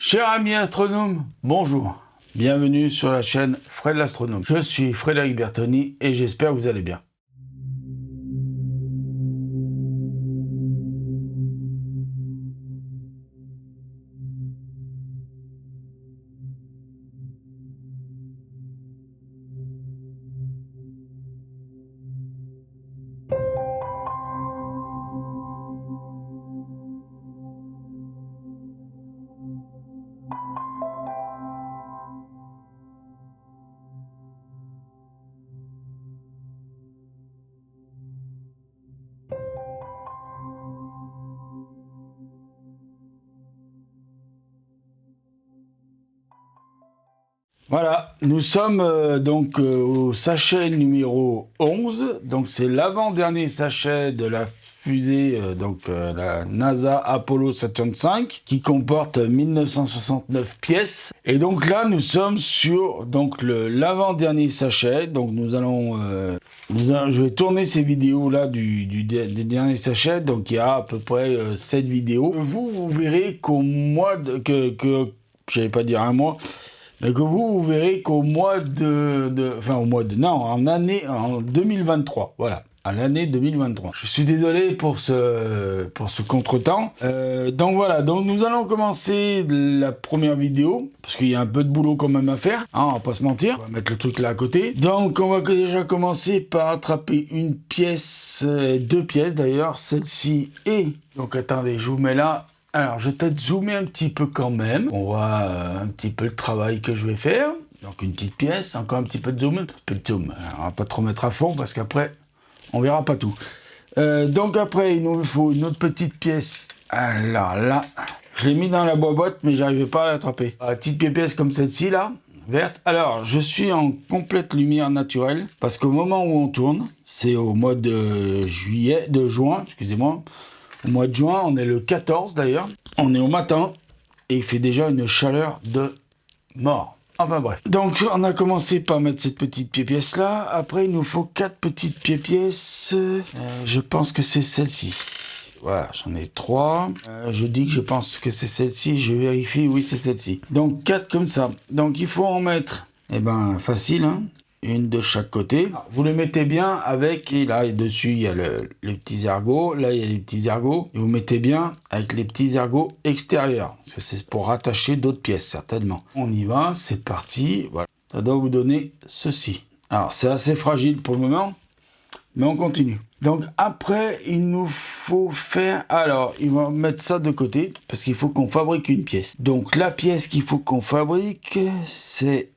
Chers amis astronomes, bonjour. Bienvenue sur la chaîne Fred l'Astronome. Je suis Frédéric Bertoni et j'espère que vous allez bien. Voilà, nous sommes au sachet numéro 11, donc c'est l'avant-dernier sachet de la fusée la NASA Apollo Saturn V qui comporte 1969 pièces. Et donc là nous sommes sur l'avant-dernier sachet, donc je vais tourner ces vidéos là des derniers sachets, donc il y a à peu près 7 vidéos. Vous verrez qu'au mois de... j'allais pas dire un mois... Mais que vous verrez qu'au mois en 2023, voilà, à l'année 2023. Je suis désolé pour ce contretemps. Donc voilà, donc nous allons commencer la première vidéo, parce qu'il y a un peu de boulot quand même à faire, hein, on va pas se mentir. On va mettre le truc là à côté. Donc on va déjà commencer par attraper une pièce, deux pièces d'ailleurs, celle-ci et... Donc attendez, je vous mets là. Alors, je vais peut-être zoomer un petit peu quand même. On voit un petit peu le travail que je vais faire. Donc, une petite pièce, encore un petit peu de zoom, un petit peu de zoom. Alors, on va pas trop mettre à fond parce qu'après, on verra pas tout. Donc après, il nous faut une autre petite pièce. Alors là, je l'ai mis dans la boîte, mais j'arrivais pas à l'attraper. Une petite pièce comme celle-ci là, verte. Alors, je suis en complète lumière naturelle parce qu'au moment où on tourne, c'est au mois de juin, excusez-moi. Au mois de juin, on est le 14 d'ailleurs. On est au matin et il fait déjà une chaleur de mort. Enfin bref. Donc on a commencé par mettre cette petite pièce là. Après il nous faut 4 petites pièces. Je pense que c'est celle-ci. Voilà, j'en ai 3. Je dis que je pense que c'est celle-ci. Je vérifie, oui c'est celle-ci. Donc 4 comme ça. Donc il faut en mettre, facile hein. Une de chaque côté. Vous le mettez bien avec, et là et dessus il y a les petits ergots, là il y a les petits ergots, et vous mettez bien avec les petits ergots extérieurs, parce que c'est pour rattacher d'autres pièces certainement. On y va, c'est parti, voilà. Ça doit vous donner ceci. Alors c'est assez fragile pour le moment, mais on continue. Donc après, il nous faut faire... Alors, il va mettre ça de côté, parce qu'il faut qu'on fabrique une pièce. Donc la pièce qu'il faut qu'on fabrique, c'est...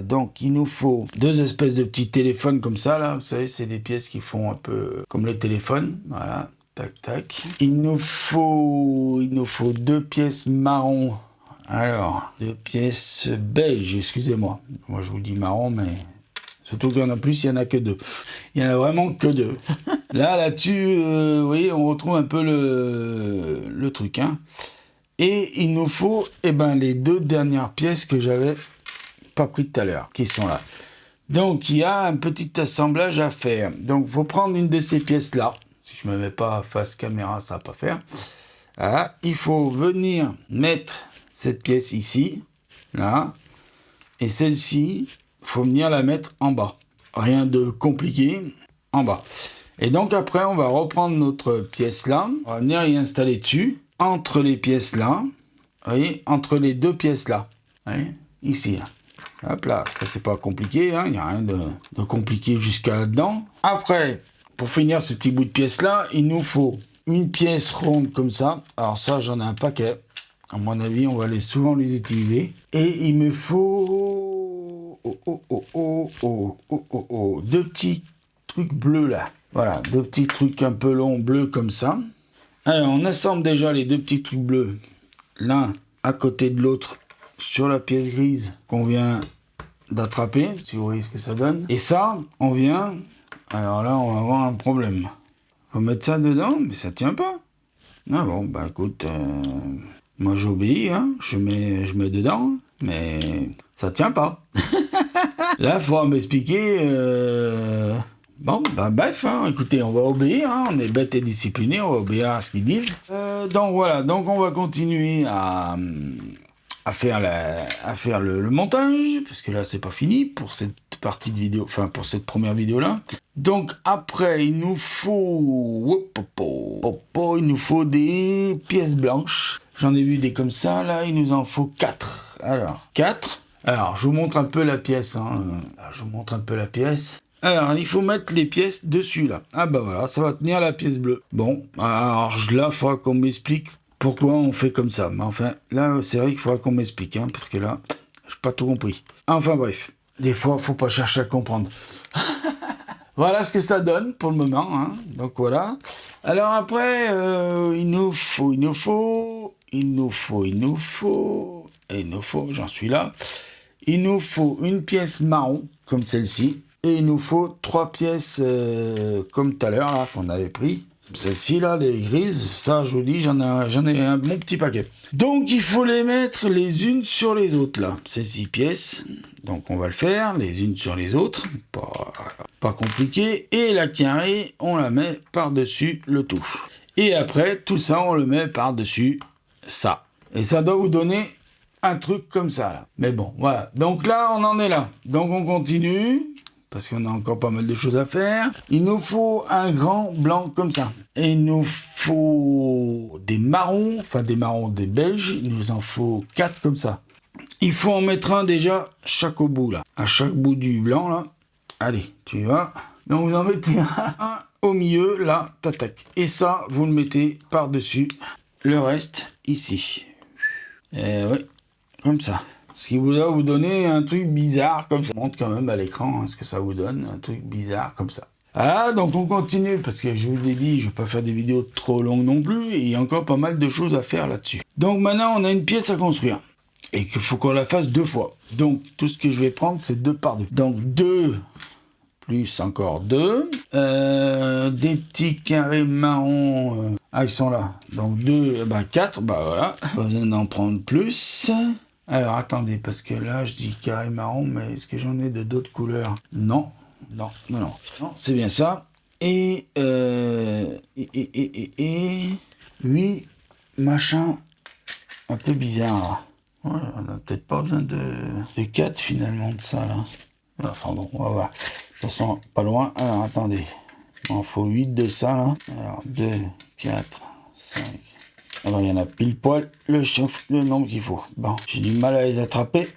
donc il nous faut 2 espèces de petits téléphones comme ça, là. Vous savez, c'est des pièces qui font un peu comme les téléphones. Voilà, tac, tac. Il nous faut 2 pièces marron. Alors, 2 pièces beige, excusez-moi. Moi, je vous dis marron, mais... Surtout qu'il y en a plus, il n'y en a que 2. Il n'y en a vraiment que 2. Là-dessus, vous voyez, on retrouve un peu le truc. Hein. Et il nous faut les 2 dernières pièces que j'avais pas pris tout à l'heure, qui sont là. Donc, il y a un petit assemblage à faire. Donc, il faut prendre une de ces pièces-là. Si je ne me mets pas face caméra, ça ne va pas faire. Voilà. Il faut venir mettre cette pièce ici, là. Et celle-ci... faut venir la mettre en bas. Rien de compliqué, en bas. Et donc après, on va reprendre notre pièce là. On va venir y installer dessus. Entre les pièces là. Vous voyez, entre les 2 pièces là. Vous voyez, ici. Là. Hop là, ça c'est pas compliqué. Hein. Il n'y a rien de compliqué jusqu'à là-dedans. Après, pour finir ce petit bout de pièce là, il nous faut une pièce ronde comme ça. Alors ça, j'en ai un paquet. À mon avis, on va souvent les utiliser. Et il me faut... 2 petits trucs bleus là. Voilà, 2 petits trucs un peu longs bleus comme ça. Alors, on assemble déjà les 2 petits trucs bleus, l'un à côté de l'autre, sur la pièce grise qu'on vient d'attraper, si vous voyez ce que ça donne. Et ça, on vient... Alors là, on va avoir un problème. Faut mettre ça dedans, mais ça tient pas. Ah bon, bah écoute, moi j'obéis, hein. Je mets dedans, mais ça tient pas. Là, il faudra m'expliquer... Bon, bah bref, hein, écoutez, on va obéir, hein, on est bête et discipliné, on va obéir à ce qu'ils disent. Donc voilà, donc on va continuer à à faire le montage, parce que là c'est pas fini pour cette partie de vidéo, enfin pour cette première vidéo là. Donc après il nous faut des pièces blanches. J'en ai vu des comme ça, là il nous en faut 4. Alors 4. Alors je vous montre un peu la pièce, hein. Je vous montre un peu la pièce. Alors, il faut mettre les pièces dessus, là. Ah bah voilà, ça va tenir la pièce bleue. Bon, alors là, il faudra qu'on m'explique pourquoi on fait comme ça. Mais enfin, là, c'est vrai qu'il faudra qu'on m'explique, hein, parce que là, j'ai pas tout compris. Enfin bref, des fois, faut pas chercher à comprendre. Voilà ce que ça donne pour le moment, hein. Donc voilà. Alors après, il nous faut, j'en suis là. Il nous faut une pièce marron, comme celle-ci. Et il nous faut 3 pièces comme tout à l'heure, là, qu'on avait pris. Celle-ci, là, les grises, ça, je vous dis, j'en ai un bon petit paquet. Donc, il faut les mettre les unes sur les autres, là. Ces 6 pièces. Donc, on va le faire, les unes sur les autres. Pas compliqué. Et la carrée, on la met par-dessus le tout. Et après, tout ça, on le met par-dessus ça. Et ça doit vous donner un truc comme ça, là. Mais bon, voilà. Donc là, on en est là. Donc, on continue. Parce qu'on a encore pas mal de choses à faire. Il nous faut un grand blanc comme ça. Et il nous faut des marrons, des belges. Il nous en faut 4 comme ça. Il faut en mettre un déjà chaque au bout là. À chaque bout du blanc là. Allez, tu vas. Donc vous en mettez un au milieu là, tac. Et ça, vous le mettez par-dessus le reste ici. Et ouais, comme ça. Ce qui va vous donner un truc bizarre comme ça. Je montre quand même à l'écran ce que ça vous donne. Un truc bizarre comme ça. Ah, donc on continue parce que je vous ai dit, je ne vais pas faire des vidéos trop longues non plus. Et il y a encore pas mal de choses à faire là-dessus. Donc maintenant, on a une pièce à construire. Et qu'il faut qu'on la fasse 2 fois. Donc tout ce que je vais prendre, c'est 2 par 2. Donc 2 plus encore 2. Des petits carrés marrons. Ah, ils sont là. Donc 2, 4. Bah voilà. Pas besoin d'en prendre plus. Alors attendez, parce que là je dis carré marron, mais est-ce que j'en ai de d'autres couleurs? Non, c'est bien ça. Et 8 machin un peu bizarre là. Ouais, on a peut-être pas besoin de 4 finalement de ça là. Enfin bon, on va voir. De toute façon, pas loin. Alors attendez, il en faut 8 de ça là. Alors 2, 4, 5. Alors il y en a pile poil le nombre qu'il faut. Bon, j'ai du mal à les attraper,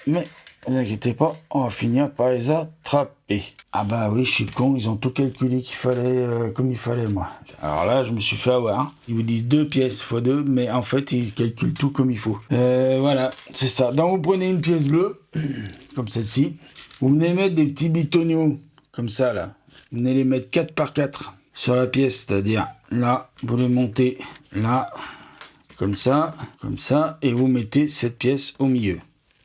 mais ne vous inquiétez pas, on va finir par les attraper. Ah bah oui, je suis con, ils ont tout calculé qu'il fallait comme il fallait moi. Alors là, je me suis fait avoir. Ils vous disent 2 pièces x 2, mais en fait, ils calculent tout comme il faut. Voilà, c'est ça. Donc vous prenez une pièce bleue, comme celle-ci. Vous venez mettre des petits bitoniaux, comme ça là. Vous venez les mettre 4 par 4 sur la pièce, c'est-à-dire là, vous les montez là. Comme ça, et vous mettez cette pièce au milieu.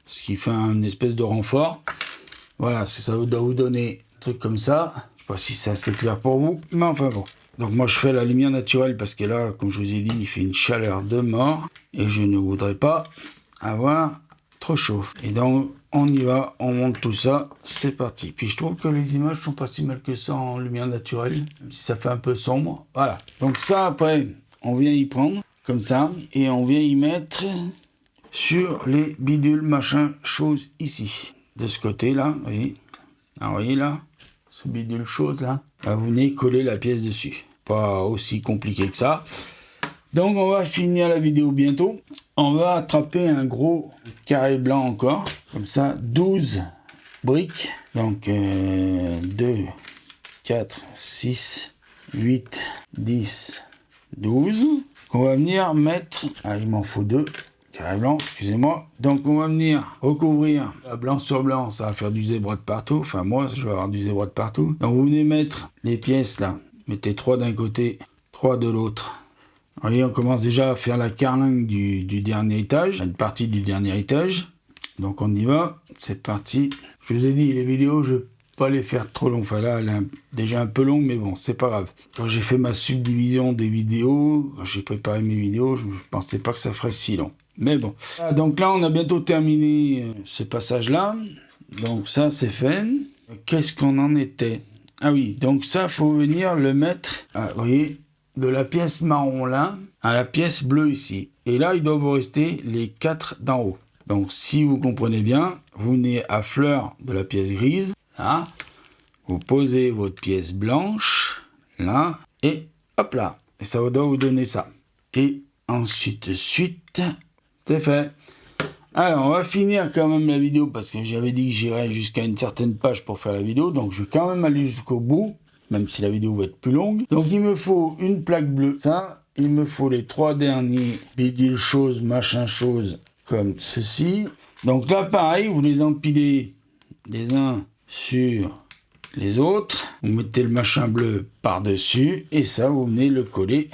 Ce qui fait une espèce de renfort. Voilà, ça doit vous donner un truc comme ça. Je sais pas si c'est assez clair pour vous, mais enfin bon. Donc moi je fais la lumière naturelle parce que là, comme je vous ai dit, il fait une chaleur de mort. Et je ne voudrais pas avoir trop chaud. Et donc on y va, on monte tout ça, c'est parti. Puis je trouve que les images sont pas si mal que ça en lumière naturelle, même si ça fait un peu sombre. Voilà, donc ça après, on vient y prendre. Comme ça, et on vient y mettre sur les bidules, machin, choses ici. De ce côté-là, vous voyez. Alors, vous voyez là, ce bidule chose là, vous venez coller la pièce dessus. Pas aussi compliqué que ça. Donc, on va finir la vidéo bientôt. On va attraper un gros carré blanc encore. Comme ça, 12 briques. Donc, 2, 4, 6, 8, 10, 12. On va venir mettre, il m'en faut 2, carré blanc, excusez-moi. Donc on va venir recouvrir blanc sur blanc, ça va faire du zébrode partout. Enfin moi, je vais avoir du zébrode partout. Donc vous venez mettre les pièces là, mettez 3 d'un côté, 3 de l'autre. Vous voyez, on commence déjà à faire la carlingue du dernier étage, une partie du dernier étage. Donc on y va, c'est parti. Je vous ai dit, les vidéos, je pas les faire trop long. Enfin là, elle est déjà un peu longue, mais bon, c'est pas grave. Quand j'ai fait ma subdivision des vidéos, quand j'ai préparé mes vidéos, je pensais pas que ça ferait si long. Mais bon. Donc là, on a bientôt terminé ce passage-là. Donc ça, c'est fait. Qu'est-ce qu'on en était? Ah oui, donc ça, faut venir le mettre, vous voyez, de la pièce marron là, à la pièce bleue ici. Et là, il doit vous rester les 4 d'en haut. Donc si vous comprenez bien, vous venez à fleur de la pièce grise, là, vous posez votre pièce blanche, là, et hop là, et ça doit vous donner ça. Et ensuite, c'est fait. Alors, on va finir quand même la vidéo, parce que j'avais dit que j'irais jusqu'à une certaine page pour faire la vidéo, donc je vais quand même aller jusqu'au bout, même si la vidéo va être plus longue. Donc il me faut une plaque bleue, ça, il me faut les 3 derniers bidule choses, machin chose, comme ceci. Donc là, pareil, vous les empilez les uns sur les autres. Vous mettez le machin bleu par-dessus, et ça, vous venez le coller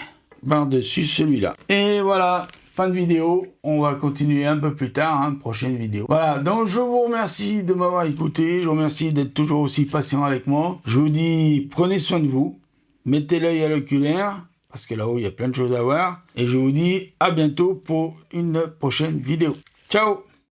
par-dessus celui-là. Et voilà, fin de vidéo. On va continuer un peu plus tard, hein, prochaine vidéo. Voilà, donc je vous remercie de m'avoir écouté. Je vous remercie d'être toujours aussi patient avec moi. Je vous dis, prenez soin de vous. Mettez l'œil à l'oculaire, parce que là-haut, il y a plein de choses à voir. Et je vous dis à bientôt pour une prochaine vidéo. Ciao!